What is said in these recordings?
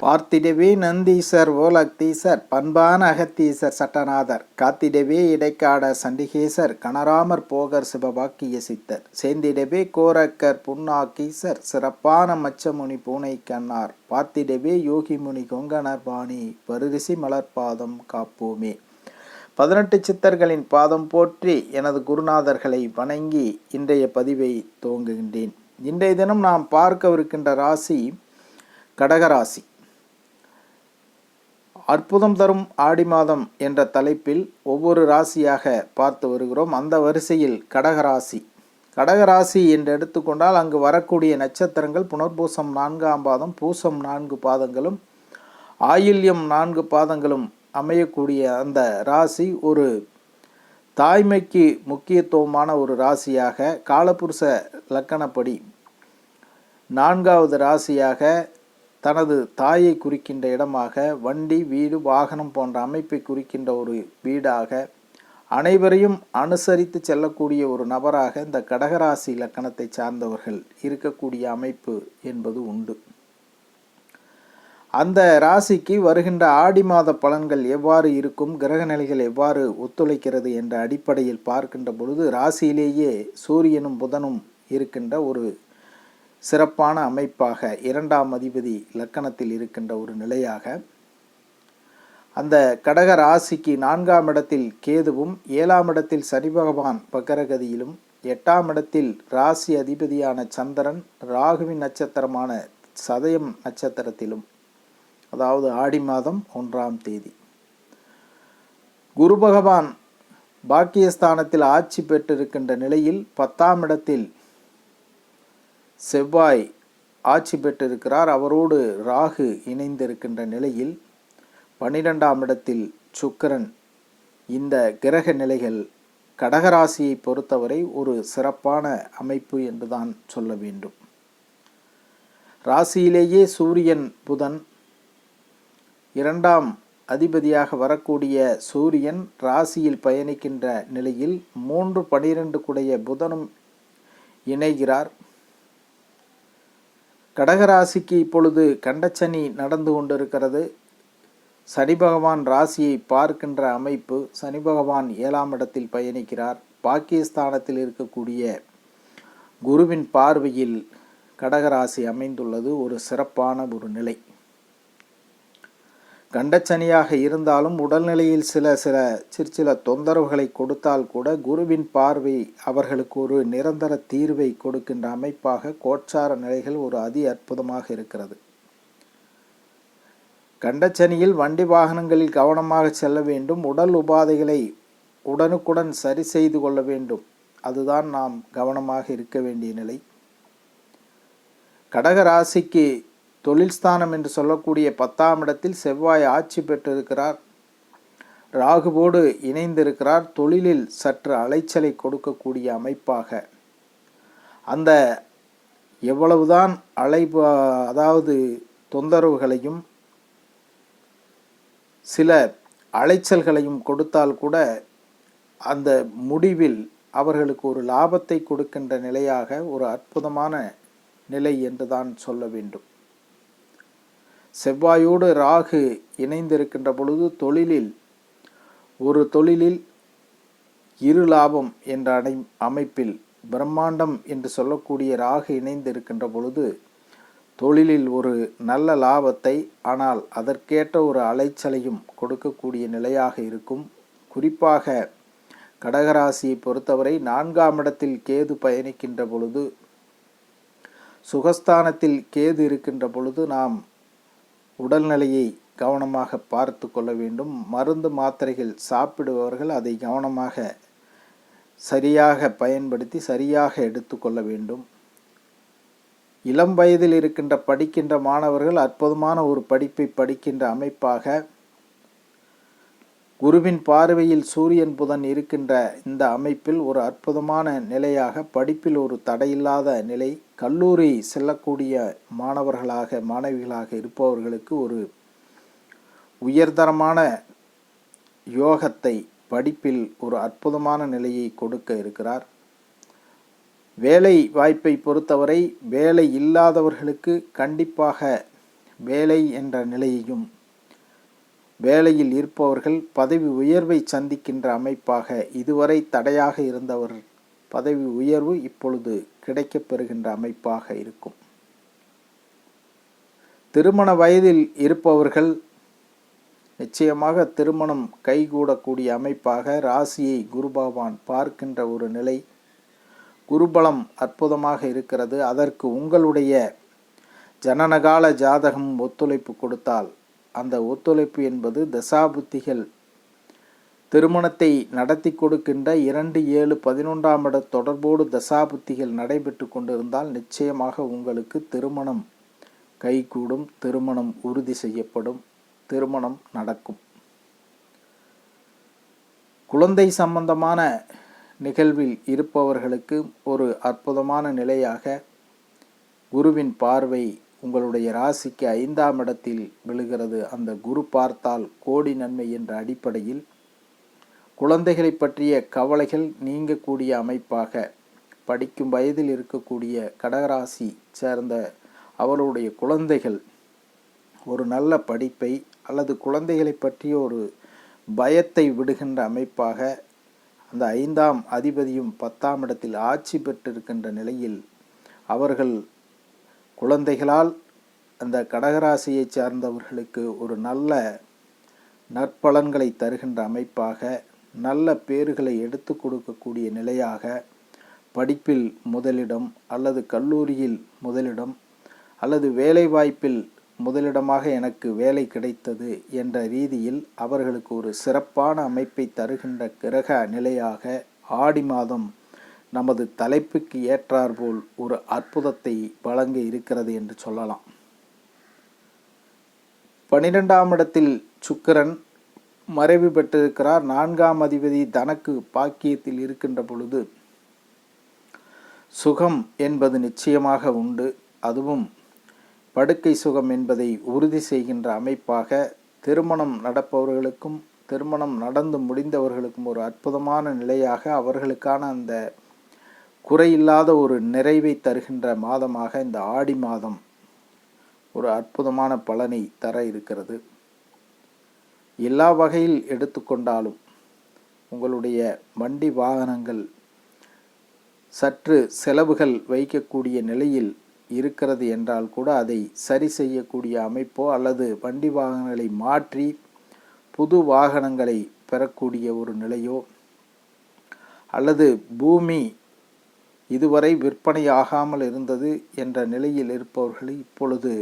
பார்த்திடவே நந்தீசர் ஓலக்தீசர் பண்பான அகத்தீசர் சட்டநாதர் காத்திடவே இடைக்காட சண்டிகேசர் கணராமர் போகர் சிவபாக்கிய சித்தர் சேந்திடவே கோரக்கர் புன்னாக்கீசர் சிறப்பான மச்சமுனி பூனை கண்ணார் பார்த்திடவே யோகிமுனி கொங்கணர் பாணி வருரிசி மலர்பாதம் காப்போமே. 18 சித்தர்களின் பாதம் போற்றி எனது குருநாதர்களை வணங்கி இன்றைய பதிவை துவங்குகின்றேன். இன்றைய தினம் நாம் பார்க்கவிருக்கின்ற ராசி கடகராசி. அற்புதம் தரும் ஆடி மாதம் என்ற தலைப்பில் ஒவ்வொரு ராசியாக பார்த்து வருகிறோம். அந்த வரிசையில் கடகராசி. கடகராசி என்று எடுத்துக்கொண்டால் அங்கு வரக்கூடிய நட்சத்திரங்கள் புனர்பூசம் 4ஆம் பாதம், பூசம் 4 பாதங்களும், ஆயில்யம் 4 பாதங்களும் அமையக்கூடிய அந்த ராசி ஒரு தாய்மைக்கு முக்கியத்துவமான ஒரு ராசியாக, காலபுருஷ லக்கணப்படி 4வது ராசியாக, தனது தாயை குறிக்கின்ற இடமாக, வண்டி வீடு வாகனம் போன்ற அமைப்பை குறிக்கின்ற ஒரு வீடாக, அனைவரையும் அனுசரித்து செல்லக்கூடிய ஒரு நபராக இந்த கடகராசி இலக்கணத்தை சார்ந்தவர்கள் இருக்கக்கூடிய அமைப்பு என்பது உண்டு. அந்த ராசிக்கு வருகின்ற ஆடி மாத பலன்கள் எவ்வாறு இருக்கும், கிரக நிலைகள் எவ்வாறு ஒத்துழைக்கிறது என்ற அடிப்படையில் பார்க்கின்ற பொழுது ராசியிலேயே சூரியனும் புதனும் இருக்கின்ற ஒரு சிறப்பான அமைப்பாக, 2ஆம் அதிபதி லக்கணத்தில் இருக்கின்ற ஒரு நிலையாக, அந்த கடக ராசிக்கு 4ஆம் இடத்தில் கேதுவும், 7ஆம் இடத்தில் சனி பகவான் வக்கரகதியிலும், 8ஆம் இடத்தில் ராசி அதிபதியான சந்திரன் ராகுவின் நட்சத்திரமான சதயம் நட்சத்திரத்திலும், அதாவது ஆடி மாதம் 1ஆம் தேதி குரு பகவான் பாக்கியஸ்தானத்தில் ஆட்சி பெற்றிருக்கின்ற நிலையில் 10ஆம் இடத்தில் செவ்வாய் ஆட்சி பெற்றிருக்கிறார். அவரோடு ராகு இணைந்திருக்கின்ற நிலையில் 12ஆம் இடத்தில் சுக்கிரன். இந்த கிரக நிலைகள் கடகராசியை பொறுத்தவரை ஒரு சிறப்பான அமைப்பு என்றுதான் சொல்ல வேண்டும். ராசியிலேயே சூரியன் புதன் 2ஆம் அதிபதியாக வரக்கூடிய சூரியன் ராசியில் பயணிக்கின்ற நிலையில் 3-12 கூடைய புதனும் இணைகிறார். கடகராசிக்கு இப்பொழுது கண்டச்சனி நடந்து கொண்டிருக்கிறது. சனி பகவான் ராசியை பார்க்கின்ற அமைப்பு. சனி பகவான் 7ஆம் இடத்தில் பயணிக்கிறார். பாக்கியஸ்தானத்தில் இருக்கக்கூடிய குருவின் பார்வையில் கடகராசி அமைந்துள்ளது ஒரு சிறப்பான ஒரு நிலை. கண்டச்சனியாக இருந்தாலும் உடல்நிலையில் சில தொந்தரவுகளை கொடுத்தால் கூட குருவின் பார்வை அவர்களுக்கு ஒரு நிரந்தர தீர்வை கொடுக்கின்ற அமைப்பாக கோச்சார நிலைகள் ஒரு அதி அற்புதமாக இருக்கிறது. கண்டச்சனியில் வண்டி வாகனங்களில் கவனமாக செல்ல வேண்டும். உடல் உபாதைகளை உடனுக்குடன் சரி செய்து கொள்ள வேண்டும். அதுதான் நாம் கவனமாக இருக்க வேண்டிய நிலை. கடகராசிக்கு தொழில் ஸ்தானம் என்று சொல்லக்கூடிய 10ஆம் இடத்தில் செவ்வாய் ஆட்சி பெற்றிருக்கிறார். ராகுவோடு இணைந்திருக்கிறார். தொழிலில் சற்று அலைச்சலை கொடுக்கக்கூடிய அமைப்பாக, அந்த எவ்வளவுதான் அதாவது தொந்தரவுகளையும் சில அலைச்சல்களையும் கொடுத்தால் கூட அந்த முடிவில் அவர்களுக்கு ஒரு லாபத்தை கொடுக்கின்ற நிலையாக ஒரு அற்புதமான நிலை என்றுதான் சொல்ல வேண்டும். செவ்வாயோடு ராகு இணைந்திருக்கின்ற பொழுது தொழிலில் இரு லாபம் என்ற அமைப்பில் பிரம்மாண்டம் என்று சொல்லக்கூடிய ராகு இணைந்திருக்கின்ற பொழுது தொழிலில் ஒரு நல்ல லாபத்தை, ஆனால் அதற்கேற்ற ஒரு அலைச்சலையும் கொடுக்கக்கூடிய நிலையாக இருக்கும். குறிப்பாக கடகராசியை பொறுத்தவரை 4ஆம் இடத்தில் கேது பயணிக்கின்ற பொழுது, சுகஸ்தானத்தில் கேது இருக்கின்ற பொழுது நாம் உடல்நிலையை கவனமாக பார்த்து கொள்ள வேண்டும். மருந்து மாத்திரைகள் சாப்பிடுபவர்கள் அதை கவனமாக சரியாக பயன்படுத்தி சரியாக எடுத்துக்கொள்ள வேண்டும். இளம் வயதில் படிக்கின்ற மாணவர்கள் அற்புதமான ஒரு படிப்பை படிக்கின்ற அமைப்பாக, குருவின் பார்வையில் சூரியன் புதன் இருக்கின்ற இந்த அமைப்பில் ஒரு அற்புதமான நிலையாக, படிப்பில் ஒரு தடையில்லாத நிலை, கல்லூரி செல்லக்கூடிய மாணவிகளாக இருப்பவர்களுக்கு ஒரு உயர்தரமான யோகத்தை, படிப்பில் ஒரு அற்புதமான நிலையை கொடுக்க இருக்கிறார். வேலை வாய்ப்பை பொறுத்தவரை வேலை இல்லாதவர்களுக்கு கண்டிப்பாக வேலை என்ற நிலையையும், வேலையில் இருப்பவர்கள் பதவி உயர்வை சந்திக்கின்ற அமைப்பாக, இதுவரை தடையாக இருந்தவர் பதவி உயர்வு இப்பொழுது கிடைக்கப் பெறுகின்ற அமைப்பாக இருக்கும். திருமண வயதில் இருப்பவர்கள் நிச்சயமாக திருமணம் கைகூடக்கூடிய அமைப்பாக ராசியை குரு பகவான் பார்க்கின்ற ஒரு நிலை. குருபலம் அற்புதமாக இருக்கிறது. அதற்கு உங்களுடைய ஜனனகால ஜாதகம் ஒத்துழைப்பு கொடுத்தால், அந்த ஒத்துழைப்பு என்பது தசாபுத்திகள் திருமணத்தை நடத்தி கொடுக்கின்ற 2, 7, 11ஆம் இட தொடர்போடு தசாபுத்திகள் நடைபெற்று கொண்டிருந்தால் நிச்சயமாக உங்களுக்கு திருமணம் கைகூடும், திருமணம் உறுதி செய்யப்படும், திருமணம் நடக்கும். குழந்தை சம்பந்தமான நிகழ்வில் இருப்பவர்களுக்கு ஒரு அற்புதமான நிலையாக குருவின் பார்வை உங்களுடைய ராசிக்கு 5ஆம் இடத்தில் விழுகிறது. அந்த குரு பார்த்தால் கோடி நன்மை என்ற அடிப்படையில் குழந்தைகளை பற்றிய கவலைகள் நீங்கக்கூடிய அமைப்பாக, படிக்கும் வயதில் இருக்கக்கூடிய கடகராசி சேர்ந்த அவருடைய குழந்தைகள் ஒரு நல்ல படிப்பை அல்லது குழந்தைகளை பற்றிய ஒரு பயத்தை விடுகின்ற அமைப்பாக, அந்த 5ஆம் அதிபதியும் 10ஆம் இடத்தில் ஆட்சி பெற்றிருக்கின்ற நிலையில் அவர்கள் குழந்தைகளால் அந்த கடகராசியை சார்ந்தவர்களுக்கு ஒரு நல்ல நற்பலன்களை தருகின்ற அமைப்பாக, நல்ல பேறுகளை எடுத்து கொடுக்கக்கூடிய நிலையாக, படிப்பில் முதலிடம் அல்லது கல்லூரியில் முதலிடம் அல்லது வேலைவாய்ப்பில் முதலிடமாக எனக்கு வேலை கிடைத்தது என்ற ரீதியில் அவர்களுக்கு ஒரு சிறப்பான அமைப்பை தருகின்ற கிரக நிலையாக ஆடி மாதம் நமது தலைப்புக்கு ஏற்றாற்போல் ஒரு அற்புதத்தை வழங்க இருக்கிறது என்று சொல்லலாம். 12ஆம் இடத்தில் சுக்கிரன் மறைவு பெற்றிருக்கிறார். 4ஆம் அதிபதி தனக்கு பாக்கியத்தில் இருக்கின்ற பொழுது சுகம் என்பது நிச்சயமாக உண்டு. அதுவும் படுக்கை சுகம் என்பதை உறுதி செய்கின்ற அமைப்பாக திருமணம் நடப்பவர்களுக்கும் திருமணம் நடந்து முடிந்தவர்களுக்கும் ஒரு அற்புதமான நிலையாக, அவர்களுக்கான அந்த குறையில்லாத ஒரு நிறைவை தருகின்ற மாதமாக இந்த ஆடி மாதம் ஒரு அற்புதமான பலனை தர இருக்கிறது. எல்லா வகையில் எடுத்துக்கொண்டாலும் உங்களுடைய வண்டி வாகனங்கள் சற்று செலவுகள் வைக்கக்கூடிய நிலையில் இருக்கிறது என்றால் கூட அதை சரி செய்யக்கூடிய அமைப்போ அல்லது வண்டி வாகனங்களை மாற்றி புது வாகனங்களை பெறக்கூடிய ஒரு நிலையோ, அல்லது பூமி இதுவரை விற்பனை ஆகாமல் இருந்தது என்ற நிலையில் இருப்பவர்கள் இப்பொழுது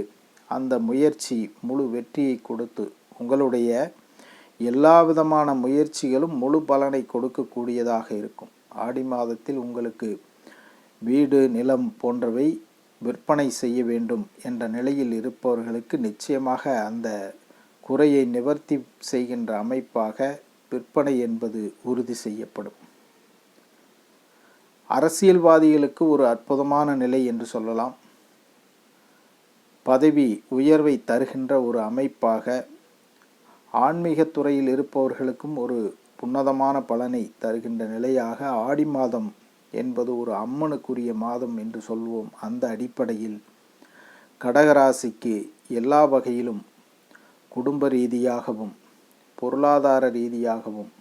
அந்த முயற்சி முழு வெற்றியை கொடுத்து உங்களுடைய எல்லா விதமான முயற்சிகளும் முழு பலனை கொடுக்கக்கூடியதாக இருக்கும். ஆடி மாதத்தில் உங்களுக்கு வீடு, நிலம் போன்றவை விற்பனை செய்ய வேண்டும் என்ற நிலையில் இருப்பவர்களுக்கு நிச்சயமாக அந்த குறையை நிவர்த்தி செய்கின்ற அமைப்பாக விற்பனை என்பது உறுதி செய்யப்படும். அரசியல்வாதிகளுக்கு ஒரு அற்புதமான நிலை என்று சொல்லலாம். பதவி உயர்வை தருகின்ற ஒரு அமைப்பாக, ஆன்மீகத் துறையில் இருப்பவர்களுக்கும் ஒரு உன்னதமான பலனை தருகின்ற நிலையாக ஆடி மாதம் என்பது ஒரு அம்மனுக்குரிய மாதம் என்று சொல்வோம். அந்த அடிப்படையில் கடகராசிக்கு எல்லா வகையிலும் குடும்ப ரீதியாகவும் பொருளாதார ரீதியாகவும்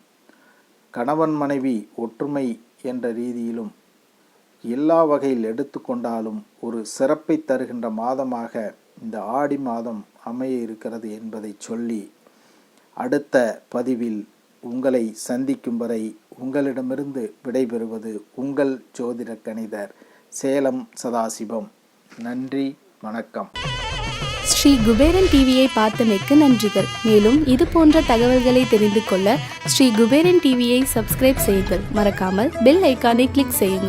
கணவன் மனைவி ஒற்றுமை என்ற ரீதியிலும் எல்லா வகையில் எடுத்துக்கொண்டாலும் ஒரு சிறப்பை தருகின்ற மாதமாக இந்த ஆடி மாதம் அமைய இருக்கிறது என்பதை சொல்லி அடுத்த பதிவில் உங்களை சந்திக்கும் வரை உங்களிடமிருந்து விடைபெறுவது உங்கள் ஜோதிட கணிதர் சேலம் சதாசிவம். நன்றி, வணக்கம். ஸ்ரீ குபேரன் டிவியை பார்த்தமைக்கு நன்றிகள். மேலும் இது போன்ற தகவல்களை தெரிந்து கொள்ள ஸ்ரீ குபேரன் டிவியை சப்ஸ்கிரைப் செய்யுங்கள். மறக்காமல் பெல் ஐக்கானை கிளிக் செய்யுங்கள்.